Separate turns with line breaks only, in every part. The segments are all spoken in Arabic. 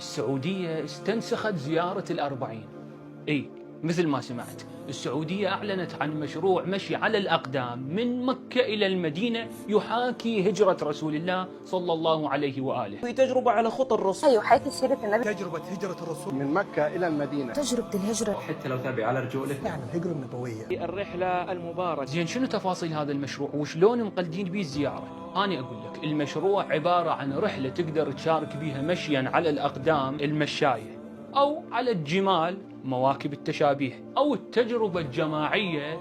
السعودية استنسخت زيارة الأربعين. إي مثل ما سمعت، السعودية أعلنت عن مشروع مشي على الأقدام من مكة إلى المدينة يحاكي هجرة رسول الله صلى الله عليه وآله.
في تجربة على خطى الرسول.
يحاكي سيرة النبي.
تجربة هجرة الرسول من مكة إلى المدينة.
تجربة الهجرة
حتى لو تابع على رجوله.
يعني الهجرة النبوية.
الرحلة المباركة.
زين، شنو تفاصيل هذا المشروع وشلون مقلدين به الزيارة؟ أنا أقول لك، المشروع عبارة عن رحلة تقدر تشارك بها مشيا على الأقدام المشاية، أو على الجمال مواكب التشابيه، أو التجربة الجماعية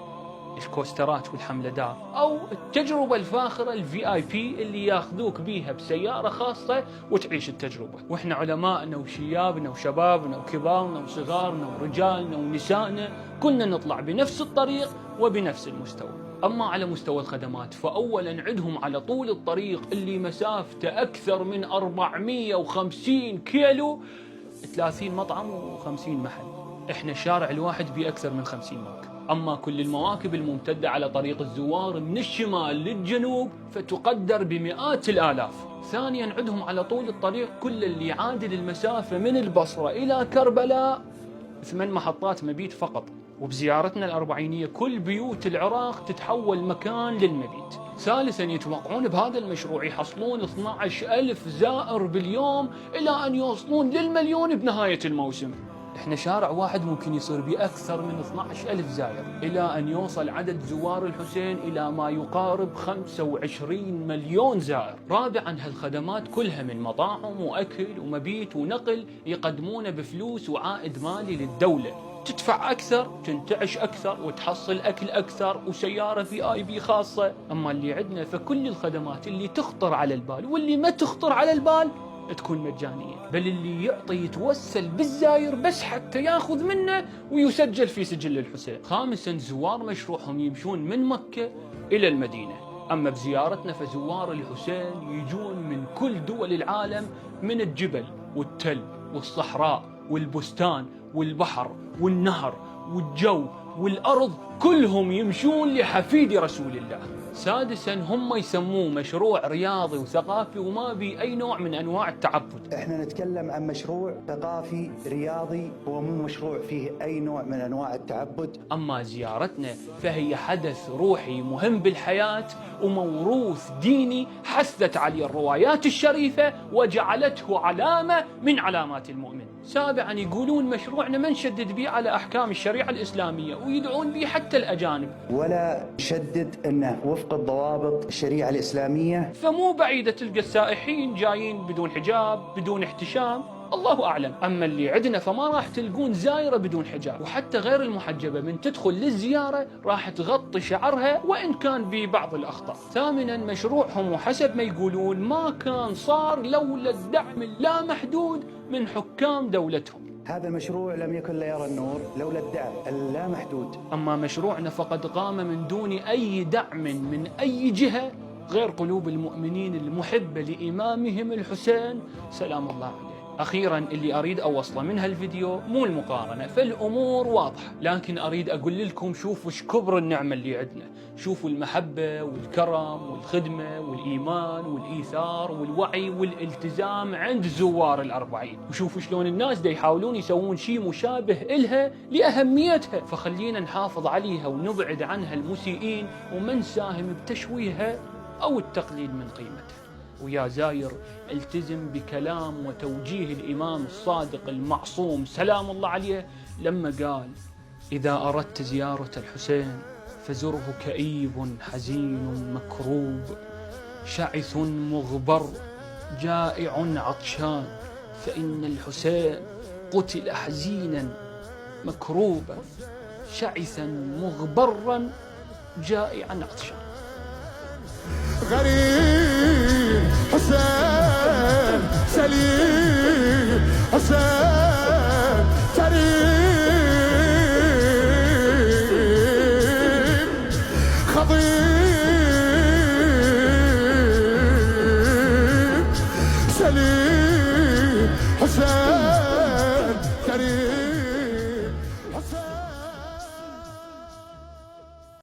الكوسترات والحملدات، أو التجربة الفاخرة الVIP اللي ياخذوك بيها بسيارة خاصة وتعيش التجربة. وإحنا علمائنا وشيابنا وشبابنا وكبارنا وصغارنا ورجالنا ونسائنا كنا نطلع بنفس الطريق وبنفس المستوى. أما على مستوى الخدمات، فأولا عندهم على طول الطريق اللي مسافته أكثر من 450 كيلو 30 مطعم و50 محل. إحنا الشارع الواحد بأكثر من 50 موكب. أما كل المواكب الممتدة على طريق الزوار من الشمال للجنوب فتقدر بمئات الآلاف. ثانيا عندهم على طول الطريق كل اللي يعادل المسافة من البصرة إلى كربلاء 8 محطات مبيت فقط. وبزيارتنا الأربعينية كل بيوت العراق تتحول مكان للمبيت. ثالثا يتوقعون بهذا المشروع يحصلون 12,000 زائر باليوم إلى أن يوصلون للمليون بنهاية الموسم. احنا شارع واحد ممكن يصير بأكثر من 12,000 زائر، إلى أن يوصل عدد زوار الحسين إلى ما يقارب 25 مليون زائر. رابعا هالخدمات كلها من مطاعم وأكل ومبيت ونقل يقدمونه بفلوس وعائد مالي للدولة. تدفع أكثر تنتعش أكثر وتحصل أكل أكثر وسيارة VIP خاصة. أما اللي عندنا فكل الخدمات اللي تخطر على البال واللي ما تخطر على البال تكون مجانية، بل اللي يعطي يتوسل بالزاير بس حتى ياخذ منه ويسجل في سجل الحسين. خامسا زوار مشروعهم يمشون من مكة إلى المدينة. أما بزيارتنا فزوار الحسين يجون من كل دول العالم، من الجبل والتل والصحراء والبستان والبحر والنهر والجو والأرض، كلهم يمشون لحفيد رسول الله. سادسا هم يسموه مشروع رياضي وثقافي وما بي أي نوع من أنواع التعبد.
احنا نتكلم عن مشروع ثقافي رياضي، هو مو مشروع فيه أي نوع من أنواع التعبد.
أما زيارتنا فهي حدث روحي مهم بالحياة وموروث ديني حثت عليه الروايات الشريفة وجعلته علامة من علامات المؤمن. سابعا يقولون مشروعنا ما نشدد به على أحكام الشريعة الإسلامية ويدعون به حتى الأجانب،
ولا شدد أنه وفق الضوابط الشريعة الإسلامية.
فمو بعيدة تلقى السائحين جايين بدون حجاب بدون احتشام، الله أعلم. أما اللي عندنا فما راح تلقون زائرة بدون حجاب، وحتى غير المحجبة من تدخل للزيارة راح تغطي شعرها وإن كان ببعض الأخطاء. ثامنا مشروعهم وحسب ما يقولون ما كان صار لولا الدعم اللامحدود من حكام دولتهم.
هذا المشروع لم يكن ليرى النور لولا الدعم اللامحدود.
أما مشروعنا فقد قام من دون أي دعم من أي جهة غير قلوب المؤمنين المحبة لإمامهم الحسين سلام الله عليه. أخيرا اللي أريد أوصله من هالفيديو مو المقارنة، فالأمور واضحة، لكن أريد أقول لكم شوفوا ايش كبر النعمة اللي عندنا. شوفوا المحبة والكرم والخدمة والإيمان والإيثار والوعي والالتزام عند زوار الأربعين، وشوفوا شلون الناس دا يحاولون يسوون شيء مشابه إلها لأهميتها. فخلينا نحافظ عليها ونبعد عنها المسيئين وما نساهم بتشويهها أو التقليل من قيمتها. ويا زاير التزم بكلام وتوجيه الإمام الصادق المعصوم سلام الله عليه لما قال: إذا أردت زيارة الحسين فزره كئيب حزين مكروب شعث مغبر جائع عطشان، فإن الحسين قتل حزينا مكروبا شعثا مغبرا جائعا عطشان.